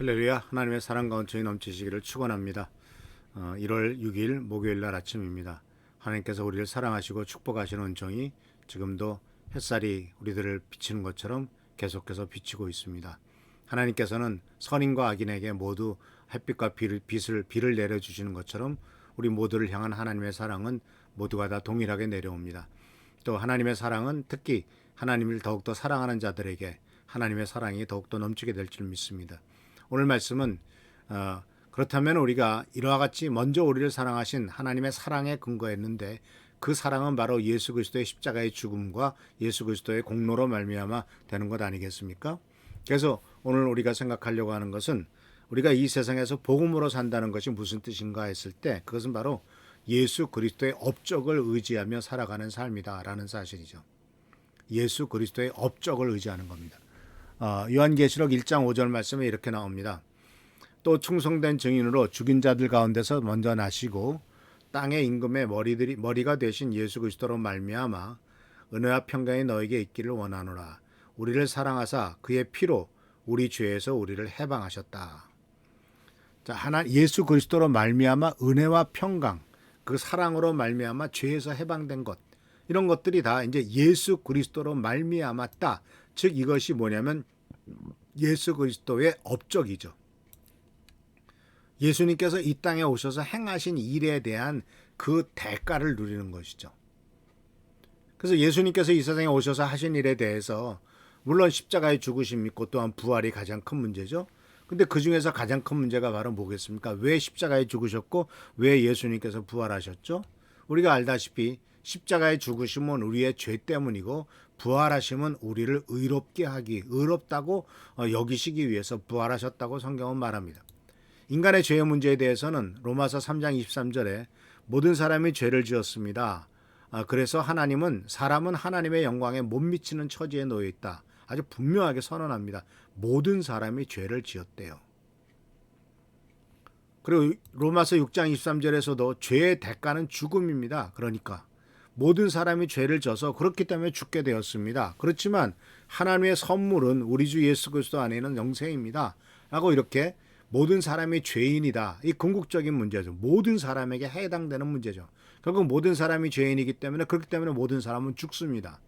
할렐루야. 하나님의 사랑과 은총이 넘치시기를 축원합니다. 1월 6일 목요일 날 아침입니다. 하나님께서 우리를 사랑하시고 축복하시는 은총이 지금도 햇살이 우리들을 비치는 것처럼 계속해서 비치고 있습니다. 하나님께서는 선인과 악인에게 모두 햇빛과 비를 내려주시는 것처럼 우리 모두를 향한 하나님의 사랑은 모두가 다 동일하게 내려옵니다. 또 하나님의 사랑은 특히 하나님을 더욱더 사랑하는 자들에게 하나님의 사랑이 더욱더 넘치게 될 줄 믿습니다. 오늘 말씀은 그렇다면 우리가 이와 같이 먼저 우리를 사랑하신 하나님의 사랑에 근거했는데 그 사랑은 바로 예수 그리스도의 십자가의 죽음과 예수 그리스도의 공로로 말미암아 되는 것 아니겠습니까? 그래서 오늘 우리가 생각하려고 하는 것은 우리가 이 세상에서 복음으로 산다는 것이 무슨 뜻인가 했을 때 그것은 바로 예수 그리스도의 업적을 의지하며 살아가는 삶이다라는 사실이죠. 예수 그리스도의 업적을 의지하는 겁니다. 요한계시록 1장 5절 말씀에 이렇게 나옵니다. 또 충성된 증인으로 죽인 자들 가운데서 먼저 나시고 땅의 임금의 머리가 되신 예수 그리스도로 말미암아 은혜와 평강이 너에게 있기를 원하노라. 우리를 사랑하사 그의 피로 우리 죄에서 우리를 해방하셨다. 자, 예수 그리스도로 말미암아 은혜와 평강, 그 사랑으로 말미암아 죄에서 해방된 것, 이런 것들이 다 이제 예수 그리스도로 말미암았다. 즉 이것이 뭐냐면 예수 그리스도의 업적이죠. 예수님께서 이 땅에 오셔서 행하신 일에 대한 그 대가를 누리는 것이죠. 그래서 예수님께서 이 세상에 오셔서 하신 일에 대해서 물론 십자가의 죽으심 믿고 또한 부활이 가장 큰 문제죠. 근데 그 중에서 가장 큰 문제가 바로 뭐겠습니까? 왜 십자가에 죽으셨고 왜 예수님께서 부활하셨죠? 우리가 알다시피 십자가의 죽으심은 우리의 죄 때문이고 부활하심은 우리를 의롭다고 여기시기 위해서 부활하셨다고 성경은 말합니다. 인간의 죄의 문제에 대해서는 로마서 3장 23절에 모든 사람이 죄를 지었습니다. 그래서 사람은 하나님의 영광에 못 미치는 처지에 놓여 있다. 아주 분명하게 선언합니다. 모든 사람이 죄를 지었대요. 그리고 로마서 6장 23절에서도 죄의 대가는 죽음입니다. 그러니까 모든 사람이 죄를 져서 그렇기 때문에 죽게 되었습니다. 그렇지만 하나님의 선물은 우리 주 예수 그리스도 안에 있는 영생입니다. 라고 이렇게 모든 사람이 죄인이다. 이 궁극적인 문제죠. 모든 사람에게 해당되는 문제죠. 결국 모든 사람이 죄인이기 때문에 그렇기 때문에 모든 사람은 죽습니다.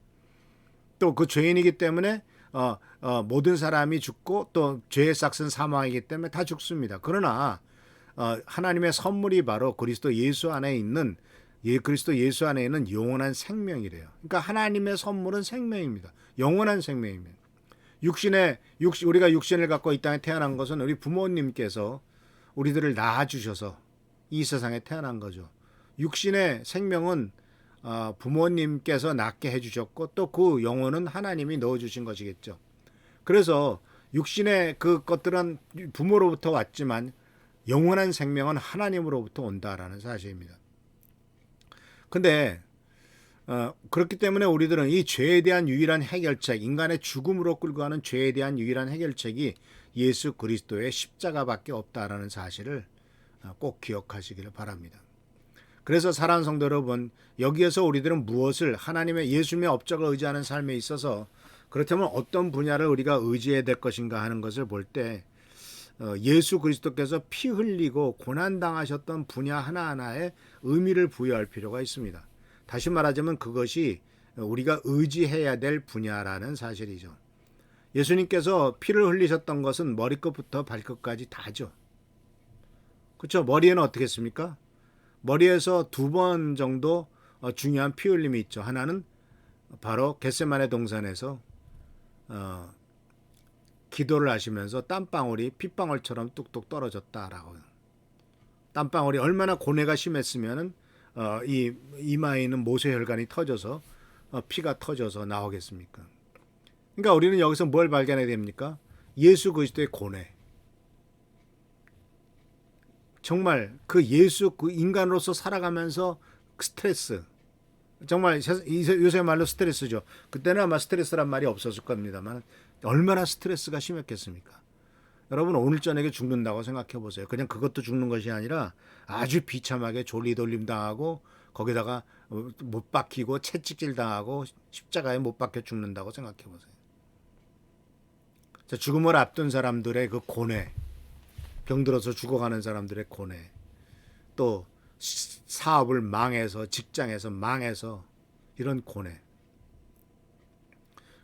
또 그 죄인이기 때문에 모든 사람이 죽고 또 죄의 싹은 사망이기 때문에 다 죽습니다. 그러나 하나님의 선물이 바로 그리스도 예수 안에 있는 영원한 생명이래요. 그러니까 하나님의 선물은 생명입니다. 영원한 생명입니다. 우리가 육신을 갖고 이 땅에 태어난 것은 우리 부모님께서 우리들을 낳아주셔서 이 세상에 태어난 거죠. 육신의 생명은 부모님께서 낳게 해주셨고 또 그 영혼은 하나님이 넣어주신 것이겠죠. 그래서 육신의 그 것들은 부모로부터 왔지만 영원한 생명은 하나님으로부터 온다라는 사실입니다. 근데 그렇기 때문에 우리들은 이 죄에 대한 유일한 해결책, 인간의 죽음으로 끌고 가는 죄에 대한 유일한 해결책이 예수 그리스도의 십자가밖에 없다라는 사실을 꼭 기억하시기를 바랍니다. 그래서 사랑하는 성도 여러분, 여기에서 우리들은 무엇을 하나님의 예수님의 업적을 의지하는 삶에 있어서 그렇다면 어떤 분야를 우리가 의지해야 될 것인가 하는 것을 볼 때 예수 그리스도께서 피 흘리고 고난당하셨던 분야 하나하나에 의미를 부여할 필요가 있습니다. 다시 말하자면 그것이 우리가 의지해야 될 분야라는 사실이죠. 예수님께서 피를 흘리셨던 것은 머리끝부터 발끝까지 다죠. 그렇죠? 머리에는 어떻게 했습니까? 머리에서 2번 정도 중요한 피 흘림이 있죠. 하나는 바로 겟세마네 동산에서 기도를 하시면서 땀방울이 핏방울처럼 뚝뚝 떨어졌다라고요. 땀방울이 얼마나 고뇌가 심했으면은 이 이마에 있는 모세혈관이 터져서 피가 터져서 나오겠습니까? 그러니까 우리는 여기서 뭘 발견해야 됩니까? 예수 그리스도의 고뇌. 정말 그 예수 그 인간으로서 살아가면서 스트레스. 정말 요새 말로 스트레스죠. 그때는 아마 스트레스란 말이 없었을 겁니다만 얼마나 스트레스가 심했겠습니까? 여러분 오늘 저녁에 죽는다고 생각해 보세요. 그냥 그것도 죽는 것이 아니라 아주 비참하게 졸리돌림 당하고 거기다가 못 박히고 채찍질 당하고 십자가에 못 박혀 죽는다고 생각해 보세요. 자, 죽음을 앞둔 사람들의 그 고뇌, 병들어서 죽어가는 사람들의 고뇌, 또 사업을 망해서 직장에서 망해서 이런 고뇌.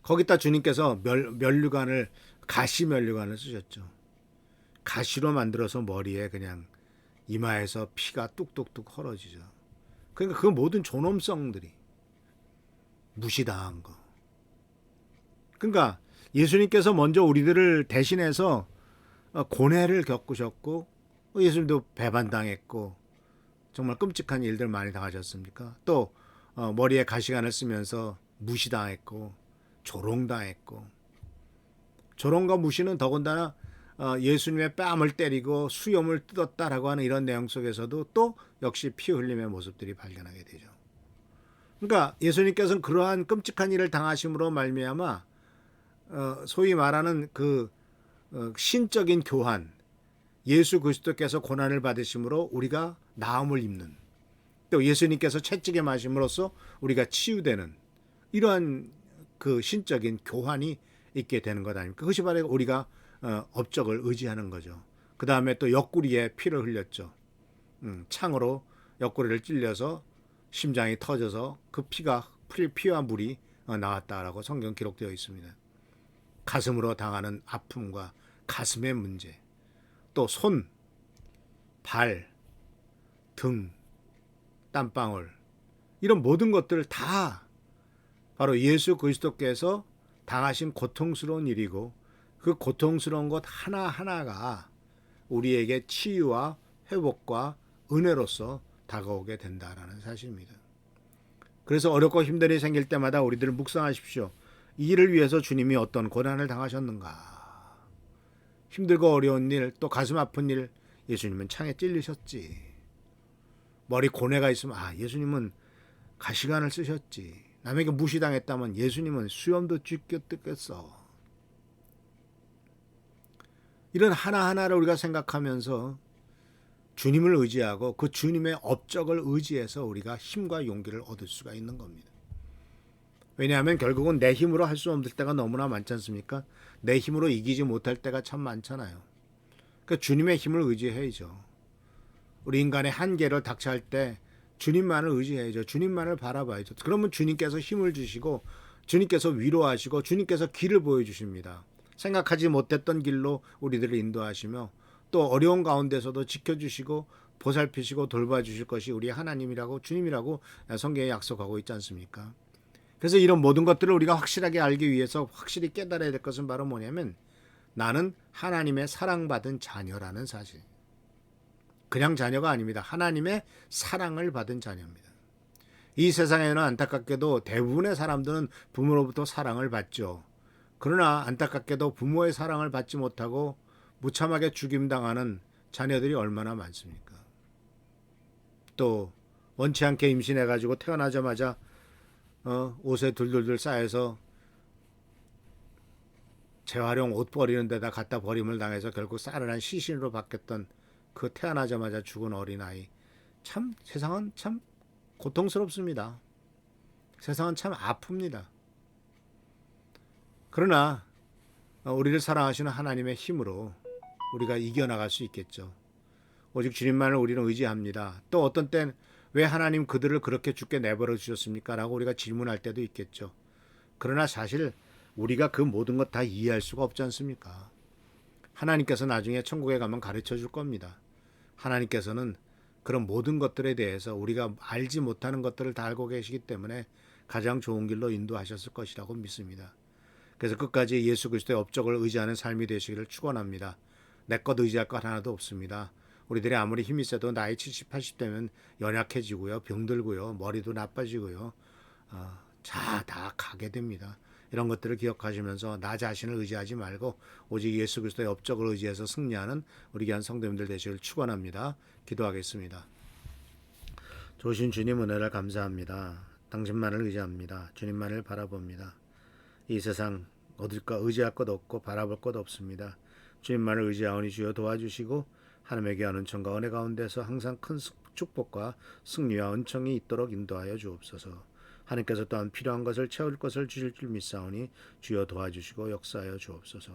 거기다 주님께서 면류관을 가시 면류관을 쓰셨죠. 가시로 만들어서 머리에 그냥 이마에서 피가 뚝뚝뚝 흘러지죠. 그러니까 그 모든 존엄성들이 무시당한 거. 그러니까 예수님께서 먼저 우리들을 대신해서 고뇌를 겪으셨고 예수님도 배반당했고 정말 끔찍한 일들 많이 당하셨습니까? 또 머리에 가시관을 쓰면서 무시당했고 조롱당했고 조롱과 무시는 더군다나 예수님의 뺨을 때리고 수염을 뜯었다라고 하는 이런 내용 속에서도 또 역시 피 흘림의 모습들이 발견하게 되죠. 그러니까 예수님께서는 그러한 끔찍한 일을 당하심으로 말미암아 소위 말하는 그 신적인 교환, 예수 그리스도께서 고난을 받으심으로 우리가 나음을 입는, 또 예수님께서 채찍에 맞음으로써 우리가 치유되는 이러한 그 신적인 교환이 있게 되는 것 아닙니까? 그것이 바로 우리가 업적을 의지하는 거죠. 그 다음에 또 옆구리에 피를 흘렸죠. 창으로 옆구리를 찔려서 심장이 터져서 그 피와 물이 나왔다라고 성경 기록되어 있습니다. 가슴으로 당하는 아픔과 가슴의 문제, 또 손, 발, 등, 땀방울 이런 모든 것들을 다 바로 예수 그리스도께서 당하신 고통스러운 일이고 그 고통스러운 것 하나하나가 우리에게 치유와 회복과 은혜로서 다가오게 된다라는 사실입니다. 그래서 어렵고 힘든 일이 생길 때마다 우리들 묵상하십시오. 이 일을 위해서 주님이 어떤 고난을 당하셨는가. 힘들고 어려운 일, 또 가슴 아픈 일, 예수님은 창에 찔리셨지. 머리 고뇌가 있으면 예수님은 가시관을 쓰셨지. 남에게 무시당했다면 예수님은 수염도 찢겼겠어. 이런 하나하나를 우리가 생각하면서 주님을 의지하고 그 주님의 업적을 의지해서 우리가 힘과 용기를 얻을 수가 있는 겁니다. 왜냐하면 결국은 내 힘으로 할 수 없을 때가 너무나 많지 않습니까? 내 힘으로 이기지 못할 때가 참 많잖아요. 그러니까 주님의 힘을 의지해야죠. 우리 인간의 한계를 닥쳐할 때 주님만을 의지해야죠. 주님만을 바라봐야죠. 그러면 주님께서 힘을 주시고 주님께서 위로하시고 주님께서 길을 보여주십니다. 생각하지 못했던 길로 우리들을 인도하시며 또 어려운 가운데서도 지켜주시고 보살피시고 돌봐주실 것이 우리 하나님이라고 주님이라고 성경에 약속하고 있지 않습니까? 그래서 이런 모든 것들을 우리가 확실하게 알기 위해서 확실히 깨달아야 될 것은 바로 뭐냐면 나는 하나님의 사랑받은 자녀라는 사실. 그냥 자녀가 아닙니다. 하나님의 사랑을 받은 자녀입니다. 이 세상에는 안타깝게도 대부분의 사람들은 부모로부터 사랑을 받죠. 그러나 안타깝게도 부모의 사랑을 받지 못하고 무참하게 죽임당하는 자녀들이 얼마나 많습니까? 또 원치 않게 임신해가지고 태어나자마자 옷에 둘둘둘 쌓여서 재활용 옷 버리는 데다 갖다 버림을 당해서 결국 싸늘한 시신으로 바뀌었던 그 태어나자마자 죽은 어린아이. 참 세상은 참 고통스럽습니다. 세상은 참 아픕니다. 그러나 우리를 사랑하시는 하나님의 힘으로 우리가 이겨나갈 수 있겠죠. 오직 주님만을 우리는 의지합니다. 또 어떤 땐 왜 하나님 그들을 그렇게 죽게 내버려 주셨습니까? 라고 우리가 질문할 때도 있겠죠. 그러나 사실 우리가 그 모든 것 다 이해할 수가 없지 않습니까? 하나님께서 나중에 천국에 가면 가르쳐 줄 겁니다. 하나님께서는 그런 모든 것들에 대해서 우리가 알지 못하는 것들을 다 알고 계시기 때문에 가장 좋은 길로 인도하셨을 것이라고 믿습니다. 그래서 끝까지 예수 그리스도의 업적을 의지하는 삶이 되시기를 축원합니다. 내 것 의지할 것 하나도 없습니다. 우리들이 아무리 힘이 세도 나이 70, 80대면 연약해지고요. 병들고요. 머리도 나빠지고요. 다 가게 됩니다. 이런 것들을 기억하시면서 나 자신을 의지하지 말고 오직 예수 그리스도의 업적을 의지해서 승리하는 우리 귀한 성도님들 되시길 축원합니다. 기도하겠습니다. 좋으신 주님 은혜를 감사합니다. 당신만을 의지합니다. 주님만을 바라봅니다. 이 세상 어딜까 의지할 것 없고 바라볼 것 없습니다. 주님만을 의지하오니 주여 도와주시고 하나님에게 하는 은총과 은혜 가운데서 항상 큰 축복과 승리와 은총이 있도록 인도하여 주옵소서. 하나님께서 또한 필요한 것을 채울 것을 주실 줄 믿사오니 주여 도와주시고 역사하여 주옵소서.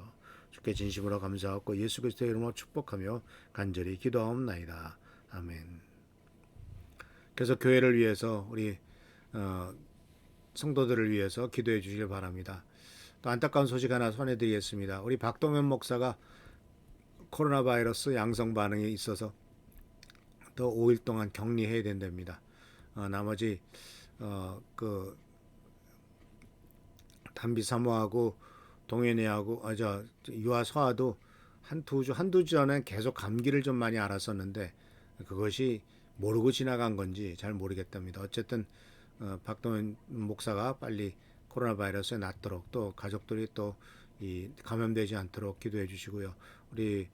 주께 진심으로 감사하고 예수 그리스도의 이름으로 축복하며 간절히 기도하옵나이다. 아멘. 그래서 교회를 위해서 우리 성도들을 위해서 기도해 주시길 바랍니다. 또 안타까운 소식 하나 전해드리겠습니다. 우리 박동현 목사가 코로나 바이러스 양성 반응이 있어서 또 5일 동안 격리해야 된답니다. 나머지 그 담비 사모하고 동현이하고 유아 서아도 한두 주 전에 계속 감기를 좀 많이 앓았었는데 그것이 모르고 지나간 건지 잘 모르겠답니다. 어쨌든 박동현 목사가 빨리 코로나 바이러스에 낫도록 또 가족들이 또 이 감염되지 않도록 기도해 주시고요. 우리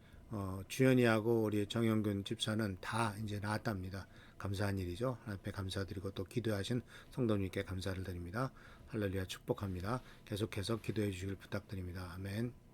주연이하고 우리 정영균 집사는 다 이제 나았답니다. 감사한 일이죠. 하나님 앞에 감사드리고 또 기도하신 성도님께 감사를 드립니다. 할렐루야 축복합니다. 계속해서 기도해 주시길 부탁드립니다. 아멘.